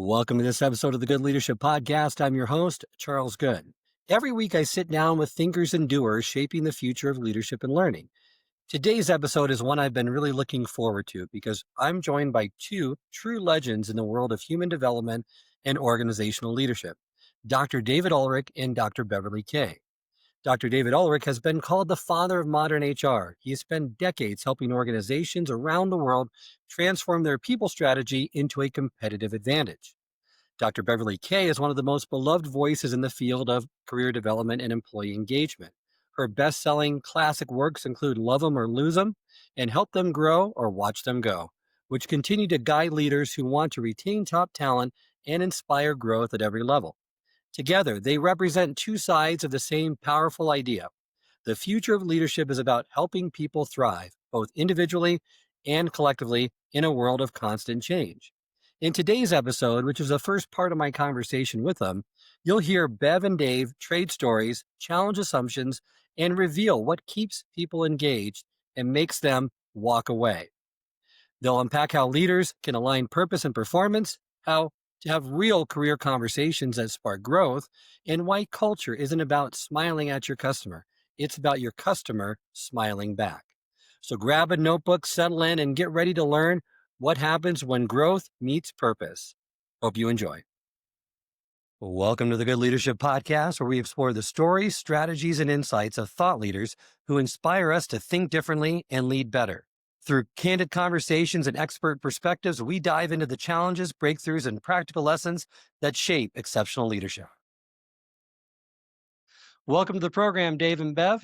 Welcome to this episode of the Good Leadership Podcast. I'm your host, Charles Good. Every week, I sit down with thinkers and doers shaping the future of leadership and learning. Today's episode is one I've been really looking forward to because I'm joined by two true legends in the world of human development and organizational leadership, Dr. David Ulrich and Dr. Beverly Kaye. Dr. David Ulrich has been called the father of modern HR. He has spent decades helping organizations around the world transform their people strategy into a competitive advantage. Dr. Beverly Kaye is one of the most beloved voices in the field of career development and employee engagement. Her best-selling classic works include Love 'Em or Lose 'Em and Help Them Grow or Watch Them Go, which continue to guide leaders who want to retain top talent and inspire growth at every level. Together, they represent two sides of the same powerful idea. The future of leadership is about helping people thrive, both individually and collectively, in a world of constant change. In today's episode, which is the first part of my conversation with them, you'll hear Bev and Dave trade stories, challenge assumptions, and reveal what keeps people engaged and makes them walk away. They'll unpack how leaders can align purpose and performance, how to have real career conversations that spark growth, and why culture isn't about smiling at your customer. It's about your customer smiling back. So grab a notebook, settle in, and get ready to learn what happens when growth meets purpose. Hope you enjoy. Welcome to the Good Leadership Podcast, where we explore the stories, strategies, and insights of thought leaders who inspire us to think differently and lead better. Through candid conversations and expert perspectives, we dive into the challenges, breakthroughs, and practical lessons that shape exceptional leadership. Welcome to the program, Dave and Bev.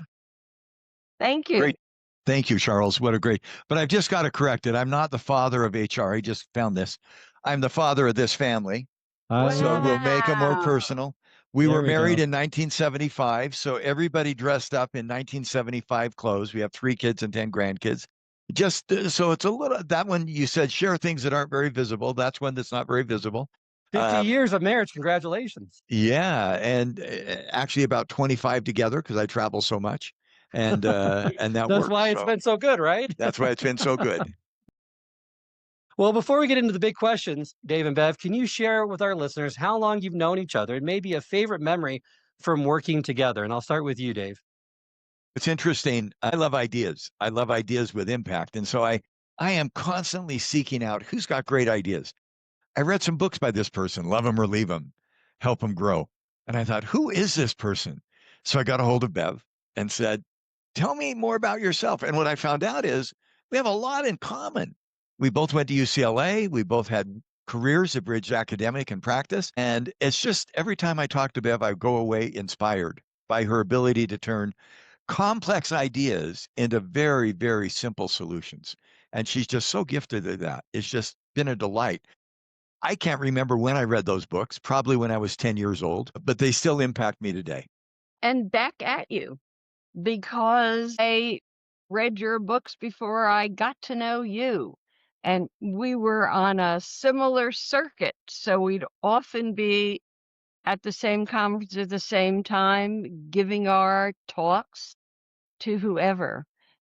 Thank you. Great. Thank you, Charles. What a great, but I've just got to correct it. I'm not the father of HR. I just found this. I'm the father of this family. So we'll make it more personal. We were married in 1975. So everybody dressed up in 1975 clothes. We have 3 kids and 10 grandkids. Just so it's a little, that one you said share things that aren't very visible. That's one that's not very visible. 50 years of marriage. Congratulations. Yeah. And actually about 25 together because I travel so much. And that That's works. why it's been so good, right? That's why it's been so good. Well, before we get into the big questions, Dave and Bev, can you share with our listeners how long you've known each other and maybe a favorite memory from working together? And I'll start with you, Dave. It's interesting. I love ideas. I love ideas with impact. And so I am constantly seeking out who's got great ideas. I read some books by this person, Love 'Em or Leave 'Em, Help 'Em Grow. And I thought, who is this person? So I got a hold of Bev and said, tell me more about yourself. And what I found out is we have a lot in common. We both went to UCLA. We both had careers that bridged academic and practice. And it's just every time I talk to Bev, I go away inspired by her ability to turn complex ideas into very, very simple solutions. And she's just so gifted at that. It's just been a delight. I can't remember when I read those books, probably when I was 10 years old, but they still impact me today. And back at you, because I read your books before I got to know you. And we were on a similar circuit. So we'd often be at the same conference at the same time, giving our talks to whoever.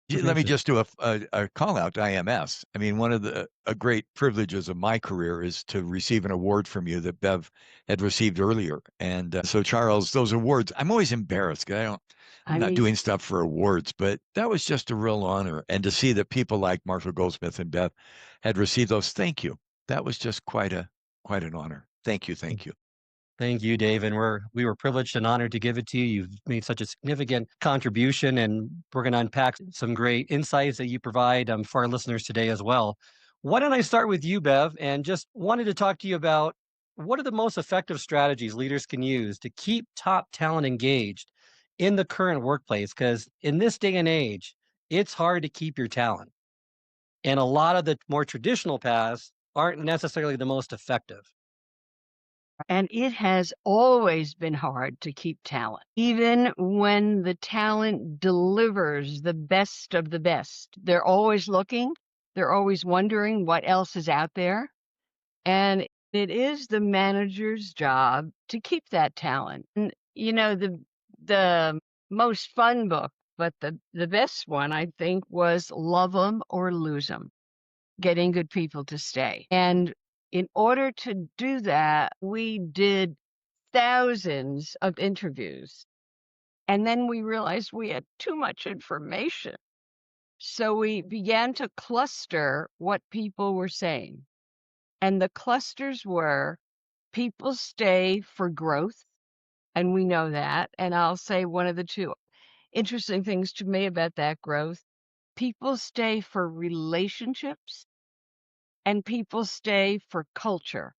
Let me just do a call out to IMS. I mean, one of the great privileges of my career is to receive an award from you that Bev had received earlier. And so, Charles, those awards, I'm always embarrassed because I'm not doing stuff for awards, but that was just a real honor. And to see that people like Marshall Goldsmith and Bev had received those, thank you. That was just quite an honor. Thank you. Thank you. Thank you, Dave. And we were privileged and honored to give it to you. You've made such a significant contribution, and we're going to unpack some great insights that you provide for our listeners today as well. Why don't I start with you, Bev, and just wanted to talk to you about what are the most effective strategies leaders can use to keep top talent engaged in the current workplace? Because in this day and age, it's hard to keep your talent. And a lot of the more traditional paths aren't necessarily the most effective. And it has always been hard to keep talent, even when the talent delivers the best of the best. They're always looking. They're always wondering what else is out there. And it is the manager's job to keep that talent. And, you know, the most fun book, but the best one, I think, was Love 'Em or Lose 'Em, Getting Good People to Stay. And In order to do that, we did thousands of interviews. And then we realized we had too much information. So we began to cluster what people were saying. And the clusters were people stay for growth. And we know that. And I'll say one of the two interesting things to me about that growth, people stay for relationships and people stay for culture.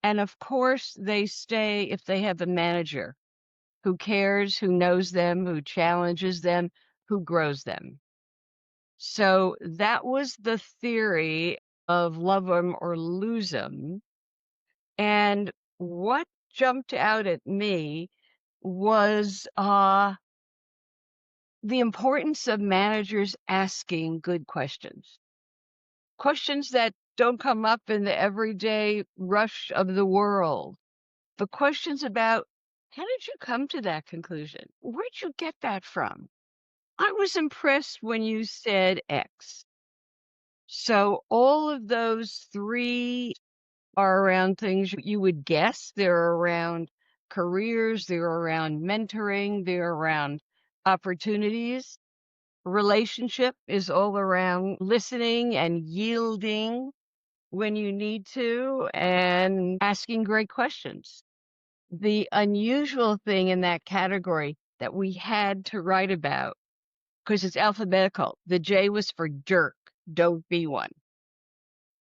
And of course, they stay if they have a manager who cares, who knows them, who challenges them, who grows them. So that was the theory of love 'em or lose 'em. And what jumped out at me was the importance of managers asking good questions. Questions that don't come up in the everyday rush of the world. The questions about, how did you come to that conclusion? Where'd you get that from? I was impressed when you said X. So all of those three are around things you would guess. They're around careers, they're around mentoring, they're around opportunities. Relationship is all around listening and yielding when you need to and asking great questions. The unusual thing in that category that we had to write about, because it's alphabetical, the J was for jerk, don't be one.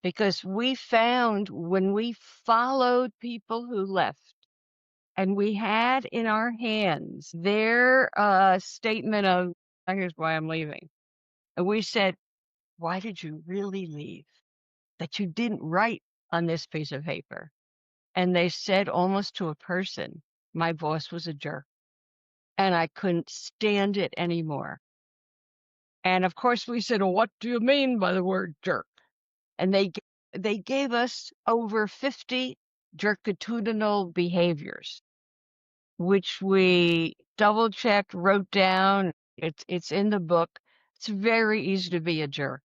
Because we found when we followed people who left and we had in our hands their statement of, here's why I'm leaving. And we said, why did you really leave? That you didn't write on this piece of paper. And they said almost to a person, my boss was a jerk and I couldn't stand it anymore. And of course we said, well, what do you mean by the word jerk? And they gave us over 50 jerkatudinal behaviors, which we double checked, wrote down. It's in the book. It's very easy to be a jerk,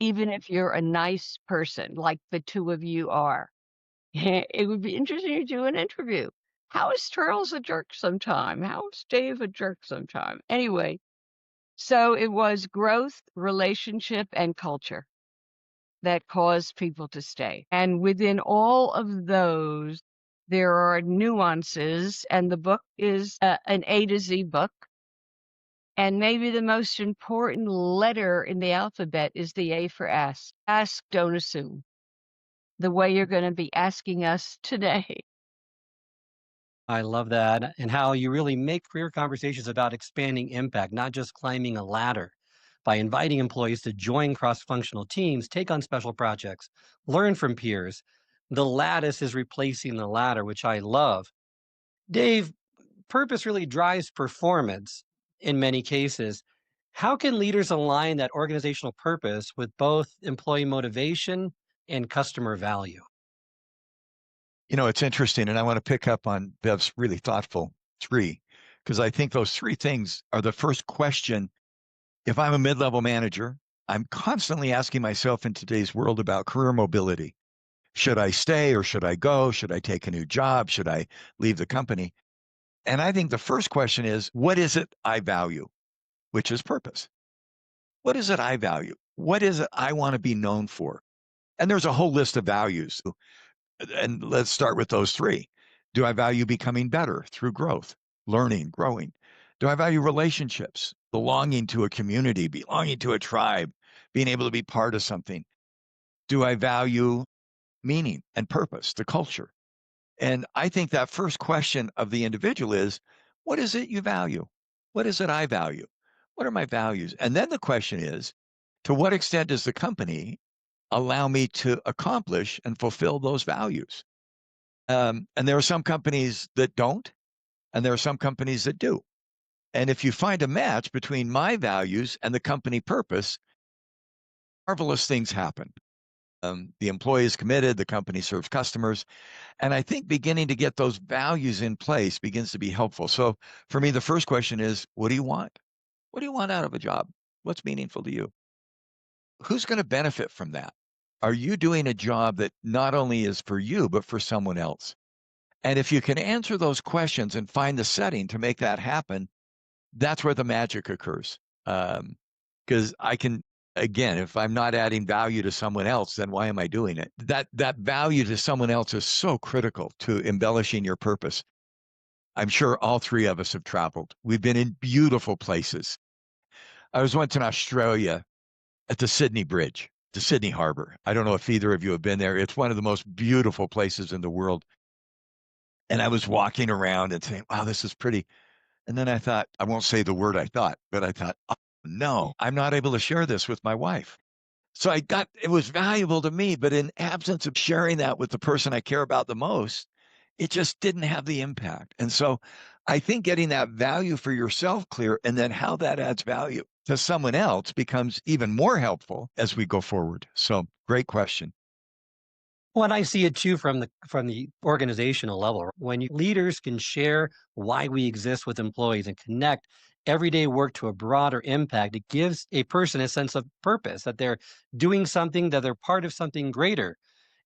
even if you're a nice person like the two of you are. It would be interesting to do an interview. How is Charles a jerk sometime? How is Dave a jerk sometime? Anyway, so it was growth, relationship, and culture that caused people to stay. And within all of those, there are nuances, and the book is an A to Z book. And maybe the most important letter in the alphabet is the A for ask. Ask, don't assume. The way you're going to be asking us today. I love that. And how you really make career conversations about expanding impact, not just climbing a ladder. By inviting employees to join cross functional teams, take on special projects, learn from peers. The lattice is replacing the ladder, which I love. Dave, purpose really drives performance in many cases. How can leaders align that organizational purpose with both employee motivation and customer value? You know, it's interesting, and I want to pick up on Bev's really thoughtful three, because I think those three things are the first question. If I'm a mid-level manager, I'm constantly asking myself in today's world about career mobility. Should I stay or should I go? Should I take a new job? Should I leave the company? And I think the first question is, what is it I value? Which is purpose. What is it I value? What is it I want to be known for? And there's a whole list of values. And let's start with those three. Do I value becoming better through growth, learning, growing? Do I value relationships, belonging to a community, belonging to a tribe, being able to be part of something? Do I value meaning and purpose, the culture? And I think that first question of the individual is, what is it you value? What is it I value? What are my values? And then the question is, to what extent does the company allow me to accomplish and fulfill those values? And there are some companies that don't, and there are some companies that do. And if you find a match between my values and the company purpose, marvelous things happen. The employee is committed, the company serves customers. And I think beginning to get those values in place begins to be helpful. So for me, the first question is, what do you want? What do you want out of a job? What's meaningful to you? Who's going to benefit from that? Are you doing a job that not only is for you, but for someone else? And if you can answer those questions and find the setting to make that happen, that's where the magic occurs. Because I can, again, if I'm not adding value to someone else, then why am I doing it? That value to someone else is so critical to embellishing your purpose. I'm sure all three of us have traveled. We've been in beautiful places. I was once in Australia at the Sydney Bridge, the Sydney Harbor. I don't know if either of you have been there. It's one of the most beautiful places in the world. And I was walking around and saying, wow, this is pretty. And then I thought, I won't say the word I thought, but I thought, oh, no, I'm not able to share this with my wife. So it was valuable to me, but in absence of sharing that with the person I care about the most, it just didn't have the impact. And so I think getting that value for yourself clear and then how that adds value to someone else becomes even more helpful as we go forward. So great question. Well, and I see it too from the organizational level. When leaders can share why we exist with employees and connect everyday work to a broader impact, it gives a person a sense of purpose that they're doing something, that they're part of something greater.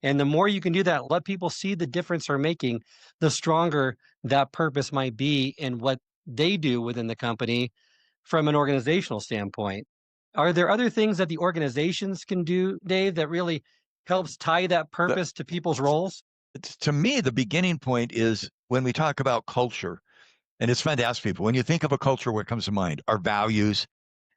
And the more you can do that, let people see the difference they're making, the stronger that purpose might be in what they do within the company from an organizational standpoint. Are there other things that the organizations can do, Dave, that really helps tie that The, purpose to people's roles? to me, the beginning point is when we talk about culture, and it's fun to ask people, when you think of a culture, what comes to mind? Our values.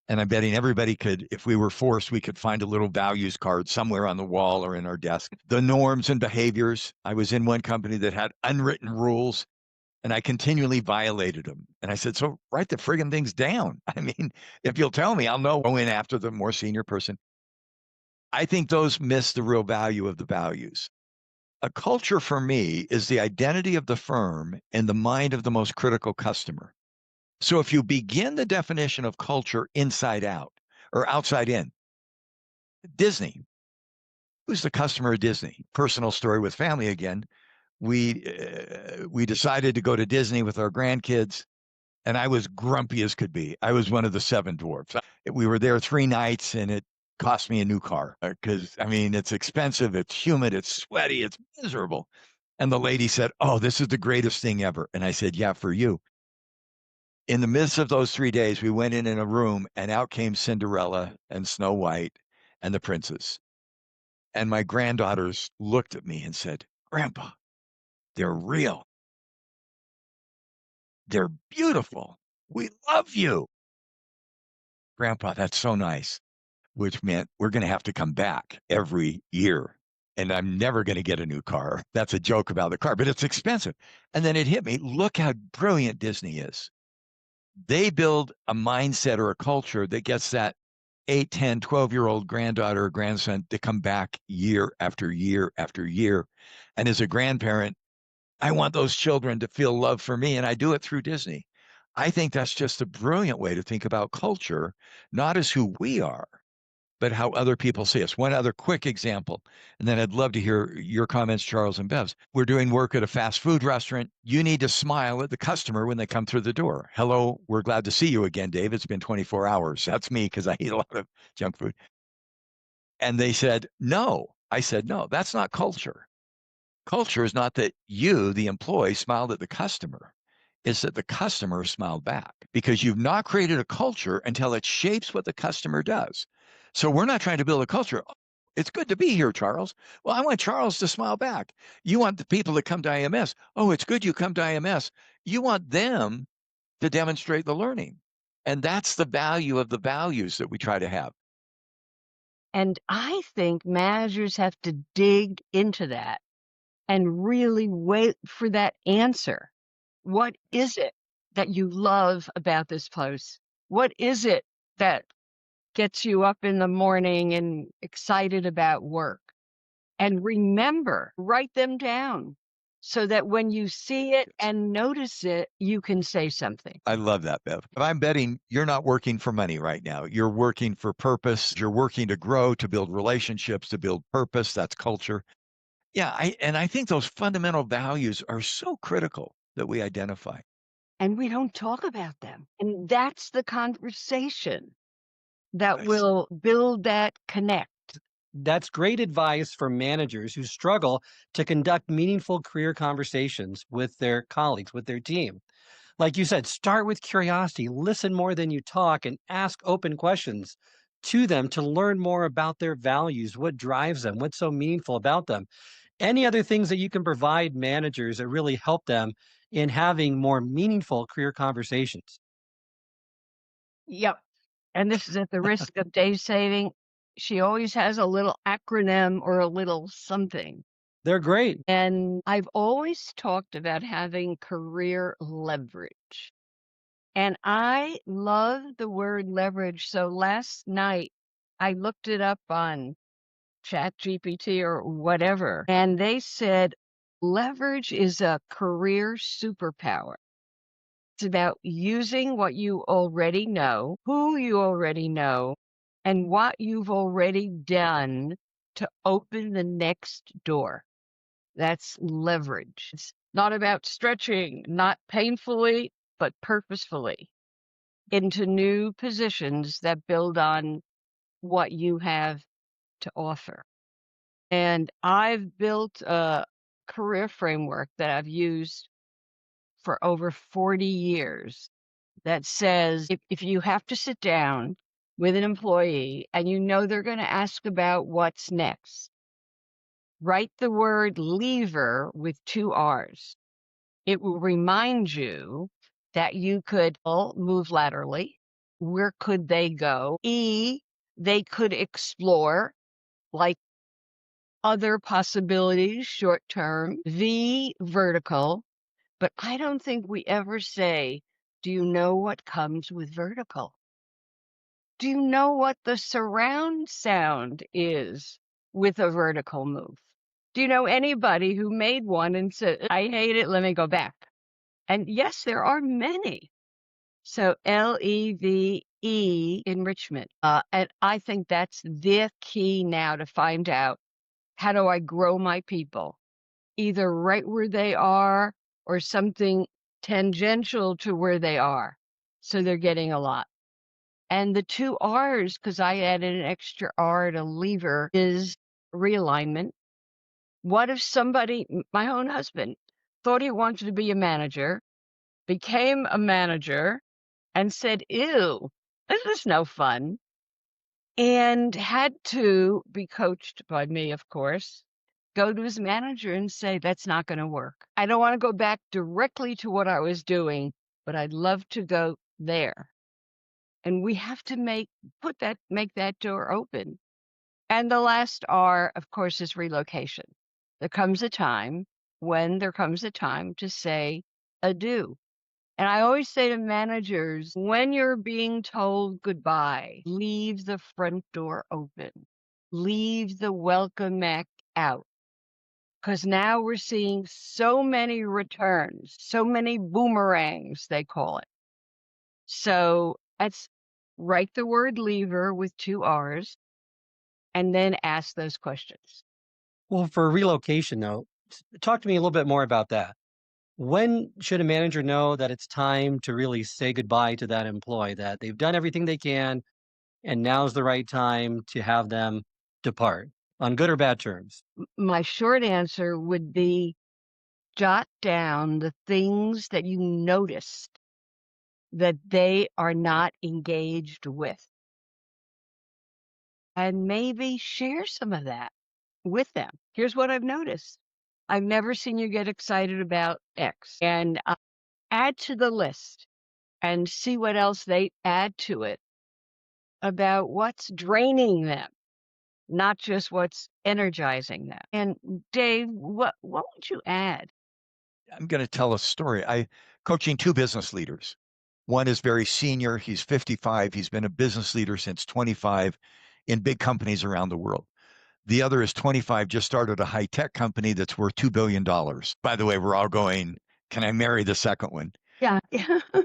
And I'm betting everybody could, if we were forced, we could find a little values card somewhere on the wall or in our desk. The norms and behaviors. I was in one company that had unwritten rules and I continually violated them. And I said, so write the friggin' things down. I mean, if you'll tell me, I'll know. Go in after the more senior person. I think those miss the real value of the values. A culture for me is the identity of the firm and the mind of the most critical customer. So if you begin the definition of culture inside out or outside in, Disney, who's the customer of Disney? Personal story with family again. We decided to go to Disney with our grandkids, and I was grumpy as could be. I was one of the seven dwarfs. We were there 3 nights, and it cost me a new car because I mean it's expensive, it's humid, it's sweaty, it's miserable. And the lady said, "Oh, this is the greatest thing ever." And I said, "Yeah, for you." In the midst of those 3 days, we went in a room, and out came Cinderella and Snow White and the princes. And my granddaughters looked at me and said, Grandpa, they're real. They're beautiful. We love you. Grandpa, that's so nice, which meant we're going to have to come back every year. And I'm never going to get a new car. That's a joke about the car, but it's expensive. And then it hit me. Look how brilliant Disney is. They build a mindset or a culture that gets that 8, 10, 12-year-old granddaughter or grandson to come back year after year after year. And as a grandparent, I want those children to feel love for me, and I do it through Disney. I think that's just a brilliant way to think about culture, not as who we are, but how other people see us. One other quick example, and then I'd love to hear your comments, Charles and Bevs. We're doing work at a fast food restaurant. You need to smile at the customer when they come through the door. Hello, we're glad to see you again, Dave. It's been 24 hours. That's me because I eat a lot of junk food. And they said, no. I said, no, that's not culture. Culture is not that you, the employee, smiled at the customer. It's that the customer smiled back because you've not created a culture until it shapes what the customer does. So we're not trying to build a culture. It's good to be here, Charles. Well, I want Charles to smile back. You want the people that come to IMS. Oh, it's good you come to IMS. You want them to demonstrate the learning. And that's the value of the values that we try to have. And I think managers have to dig into that and really wait for that answer. What is it that you love about this place? What is it that gets you up in the morning and excited about work? And remember, write them down so that when you see it and notice it, you can say something. I love that, Bev. But I'm betting you're not working for money right now. You're working for purpose. You're working to grow, to build relationships, to build purpose. That's culture. Yeah, I think those fundamental values are so critical that we identify. And we don't talk about them. And that's the conversation that Nice. will build that connect. That's great advice for managers who struggle to conduct meaningful career conversations with their colleagues, with their team. Like you said, start with curiosity, listen more than you talk, and ask open questions to them to learn more about their values, what drives them, what's so meaningful about them. Any other things that you can provide managers that really help them in having more meaningful career conversations? Yep. And this is at the risk of Dave saving. She always has a little acronym or a little something. They're great. And I've always talked about having career leverage. And I love the word leverage. So last night I looked it up on Chat GPT or whatever, and they said leverage is a career superpower. It's about using what you already know, who you already know, and what you've already done to open the next door. That's leverage. It's not about stretching, not painfully, but purposefully into new positions that build on what you have to offer. And I've built a career framework that I've used for over 40 years that says if you have to sit down with an employee and you know they're going to ask about what's next, write the word lever with 2 R's. It will remind you that you could move laterally. Where could they go? E, they could explore like other possibilities short term. V, vertical. But I don't think we ever say, do you know what comes with vertical? Do you know what the surround sound is with a vertical move? Do you know anybody who made one and said, I hate it, let me go back? And yes, there are many. So LEVE, enrichment. And I think that's the key now to find out, how do I grow my people? Either right where they are or something tangential to where they are. So they're getting a lot. And the 2 R's, because I added an extra R to lever, is realignment. What if somebody, my own husband, thought he wanted to be a manager, became a manager, and said, ew, this is no fun, and had to be coached by me, of course, go to his manager and say, that's not going to work. I don't want to go back directly to what I was doing, but I'd love to go there. And we have to make that door open. And the last R, of course, is relocation. There comes a time to say adieu. And I always say to managers, when you're being told goodbye, leave the front door open. Leave the welcome mat out. Because now we're seeing so many returns, so many boomerangs, they call it. So that's write the word lever with 2 R's and then ask those questions. Well, for relocation, though, talk to me a little bit more about that. When should a manager know that it's time to really say goodbye to that employee, that they've done everything they can and now's the right time to have them depart on good or bad terms? My short answer would be jot down the things that you noticed that they are not engaged with. And maybe share some of that with them. Here's what I've noticed. I've never seen you get excited about X. And add to the list and see what else they add to it about what's draining them, not just what's energizing them. And Dave, what would you add? I'm going to tell a story. I coaching 2 business leaders. One is very senior. He's 55. He's been a business leader since 25 in big companies around the world. The other is 25, just started a high-tech company that's worth $2 billion. By the way, we're all going, can I marry the second one? Yeah.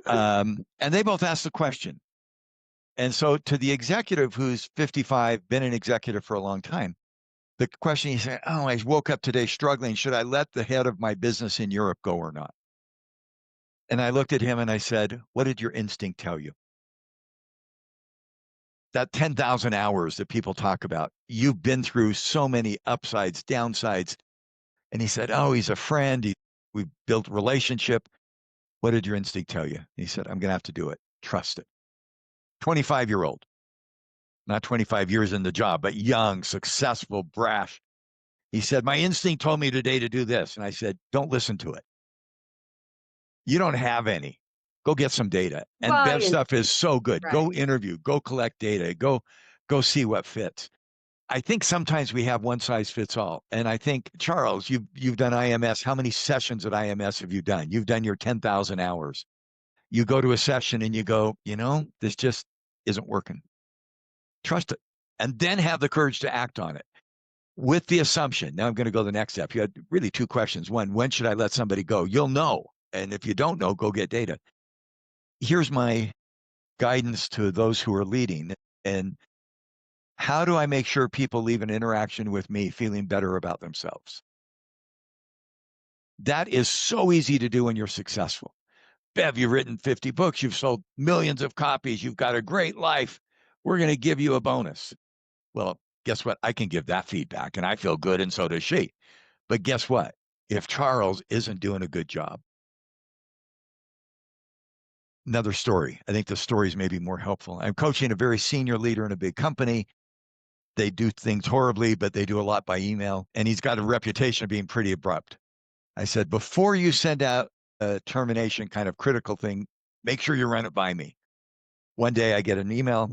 And they both asked the question. And so to the executive who's 55, been an executive for a long time, the question he said, oh, I woke up today struggling. Should I let the head of my business in Europe go or not? And I looked at him and I said, what did your instinct tell you? that 10,000 hours that people talk about. You've been through so many upsides, downsides. And he said, oh, he's a friend. We built a relationship. What did your instinct tell you? He said, I'm going to have to do it. Trust it. 25-year-old, not 25 years in the job, but young, successful, brash. He said, my instinct told me today to do this. And I said, don't listen to it. You don't have any. Go get some data. And Well, Bev stuff is so good. right. Go interview, go collect data, go see what fits. I think sometimes we have one size fits all. And I think, Charles, you've done IMS. How many sessions at IMS have you done? You've done your 10,000 hours. You go to a session and you go, this just isn't working. Trust it. And then have the courage to act on it with the assumption. Now I'm going to go to the next step. You had really two questions. One, when should I let somebody go? You'll know. And if you don't know, go get data. Here's my guidance to those who are leading. And how do I make sure people leave an interaction with me feeling better about themselves? That is so easy to do when you're successful. Bev, you've written 50 books. You've sold millions of copies. You've got a great life. We're going to give you a bonus. Well, guess what? I can give that feedback and I feel good and so does she. But guess what? If Charles isn't doing a good job, another story. I think the stories may be more helpful. I'm coaching a very senior leader in a big company. They do things horribly, but they do a lot by email. And he's got a reputation of being pretty abrupt. I said, before you send out a termination kind of critical thing, make sure you run it by me. One day I get an email.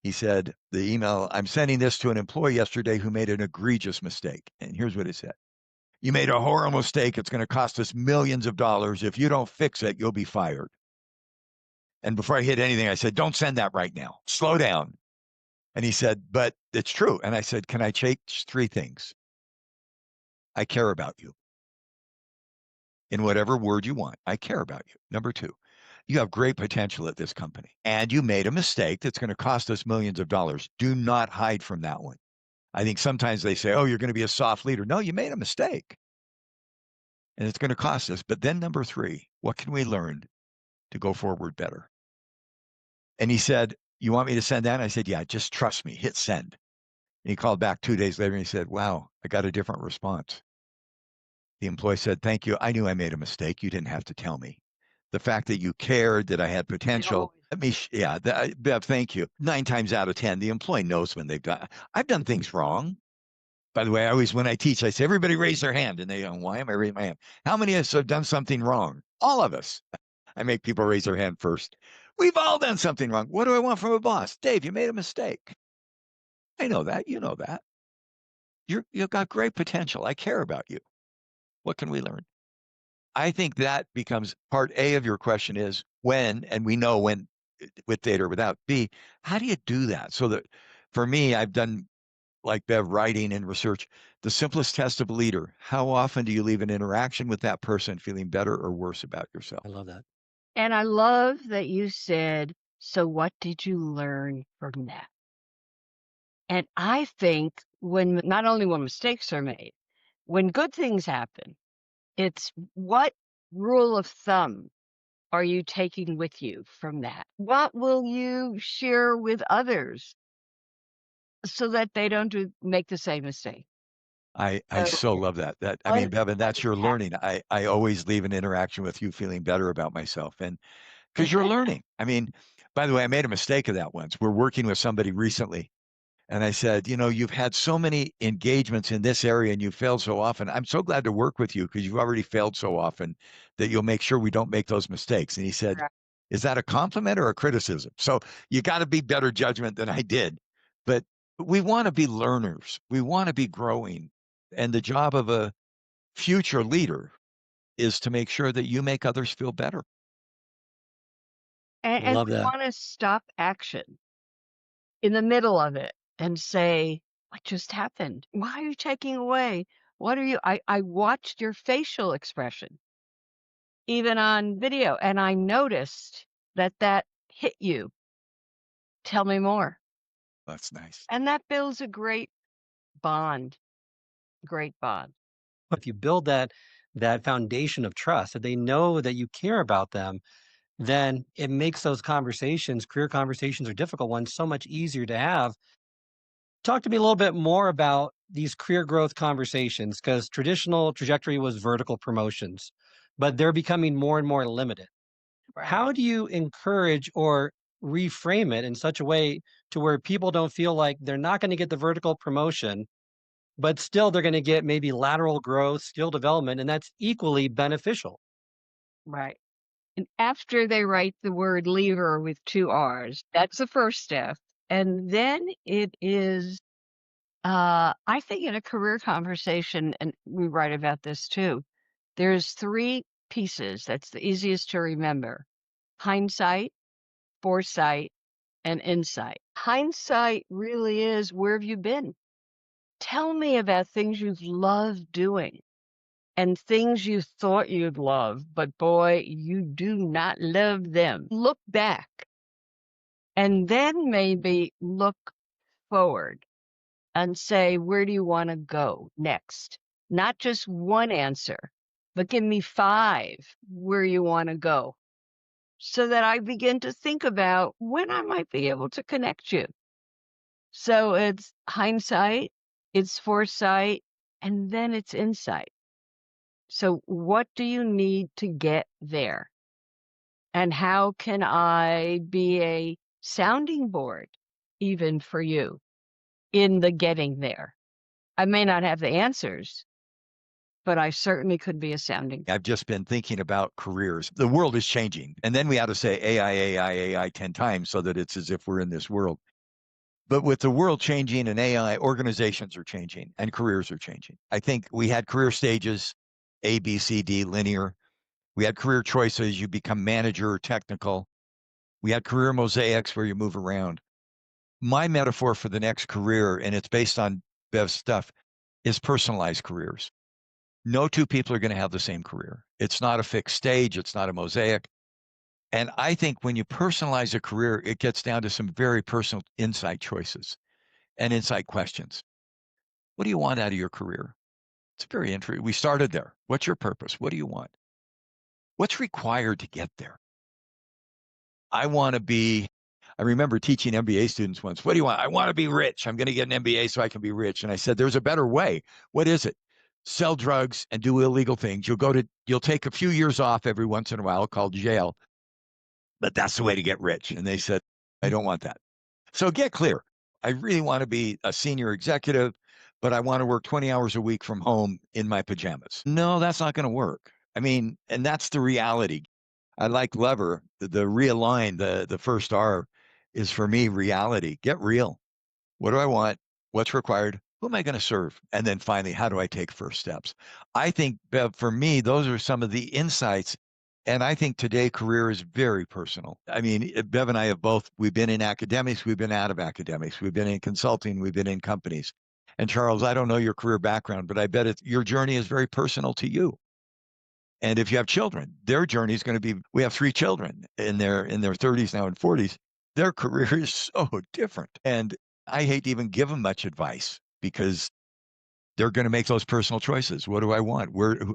He said, the email, I'm sending this to an employee yesterday who made an egregious mistake. And here's what it said. You made a horrible mistake. It's going to cost us millions of dollars. If you don't fix it, you'll be fired. And before I hit anything, I said, don't send that right now. Slow down. And he said, but it's true. And I said, can I change three things? I care about you. In whatever word you want, I care about you. Number two, you have great potential at this company and you made a mistake that's going to cost us millions of dollars. Do not hide from that one. I think sometimes they say, oh, you're going to be a soft leader. No, you made a mistake and it's going to cost us. But then number three, what can we learn to go forward better? And he said, you want me to send that? And I said, yeah, just trust me, hit send. And he called back 2 days later and he said, wow, I got a different response. The employee said, thank you. I knew I made a mistake. You didn't have to tell me. The fact that you cared, that I had potential. Bev, thank you. 9 times out of 10, the employee knows when I've done things wrong. By the way, when I teach, I say, everybody raise their hand. And they go, why am I raising my hand? How many of us have done something wrong? All of us. I make people raise their hand first. We've all done something wrong. What do I want from a boss? Dave, you made a mistake. I know that. You know that. You've got great potential. I care about you. What can we learn? I think that becomes part A of your question is when, and we know when with data or without. B, how do you do that? So that for me, I've done like Bev writing and research, the simplest test of a leader. How often do you leave an interaction with that person feeling better or worse about yourself? I love that. And I love that you said, so what did you learn from that? And I think not only when mistakes are made, when good things happen, it's what rule of thumb are you taking with you from that? What will you share with others so that they don't make the same mistake? I so love that. I mean, Bevan, that's your learning. I always leave an interaction with you feeling better about myself. And because you're learning. I mean, by the way, I made a mistake of that once. We're working with somebody recently. And I said, you've had so many engagements in this area and you failed so often. I'm so glad to work with you because you've already failed so often that you'll make sure we don't make those mistakes. And he said, is that a compliment or a criticism? So you got to be better judgment than I did. But we want to be learners. We want to be growing. And the job of a future leader is to make sure that you make others feel better. And Love we that. want to stop action in the middle of it and say, what just happened? Why are you taking away? What are you? I watched your facial expression, even on video, and I noticed that hit you. Tell me more. That's nice. And that builds a great bond. Great bond. If you build that foundation of trust, that they know that you care about them, then it makes those conversations, career conversations, or difficult ones, so much easier to have. Talk to me a little bit more about these career growth conversations, because traditional trajectory was vertical promotions, but they're becoming more and more limited. Right. How do you encourage or reframe it in such a way to where people don't feel like they're not going to get the vertical promotion, but still they're going to get maybe lateral growth, skill development, and that's equally beneficial? Right. And after they write the word lever with 2 R's, that's the first step. And then it is, I think in a career conversation, and we write about this too, there's 3 pieces. That's the easiest to remember: hindsight, foresight, and insight. Hindsight really is, where have you been? Tell me about things you've loved doing and things you thought you'd love, but boy, you do not love them. Look back and then maybe look forward and say, where do you want to go next? Not just one answer, but give me 5 where you want to go so that I begin to think about when I might be able to connect you. So it's hindsight, it's foresight, and then it's insight. So what do you need to get there? And how can I be a sounding board even for you in the getting there? I may not have the answers, but I certainly could be a sounding. I've just been thinking about careers. The world is changing. And then we ought to say AI 10 times so that it's as if we're in this world. But with the world changing and AI, organizations are changing and careers are changing. I think we had career stages, A, B, C, D, linear. We had career choices. You become manager or technical. We had career mosaics where you move around. My metaphor for the next career, and it's based on Bev's stuff, is personalized careers. No 2 people are going to have the same career. It's not a fixed stage. It's not a mosaic. And I think when you personalize a career, it gets down to some very personal insight choices and insight questions. What do you want out of your career? It's very interesting. We started there. What's your purpose? What do you want? What's required to get there? I remember teaching MBA students once. What do you want? I want to be rich. I'm going to get an MBA so I can be rich. And I said, there's a better way. What is it? Sell drugs and do illegal things. You'll take a few years off every once in a while called jail, but that's the way to get rich. And they said, I don't want that. So get clear. I really want to be a senior executive, but I want to work 20 hours a week from home in my pajamas. No, that's not going to work. I mean, and that's the reality. I like lever, the realign, the first R is for me reality. Get real. What do I want? What's required? Who am I going to serve? And then finally, how do I take first steps? I think, Bev, for me, those are some of the insights. And I think today career is very personal. I mean, Bev and I we've been in academics, we've been out of academics, we've been in consulting, we've been in companies. And Charles, I don't know your career background, but I bet your journey is very personal to you. And if you have children, their journey is going to be, we have 3 children in their 30s now and 40s. Their career is so different. And I hate to even give them much advice because they're going to make those personal choices. What do I want?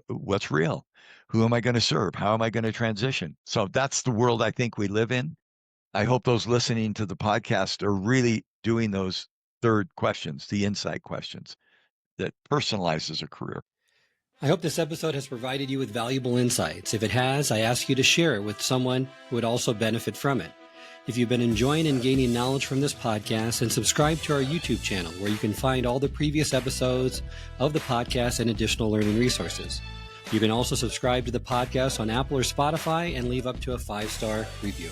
What's real? Who am I going to serve? How am I going to transition? So that's the world I think we live in. I hope those listening to the podcast are really doing those 3rd questions, the insight questions that personalizes a career. I hope this episode has provided you with valuable insights. If it has, I ask you to share it with someone who would also benefit from it. If you've been enjoying and gaining knowledge from this podcast, then subscribe to our YouTube channel where you can find all the previous episodes of the podcast and additional learning resources. You can also subscribe to the podcast on Apple or Spotify and leave up to a 5-star review.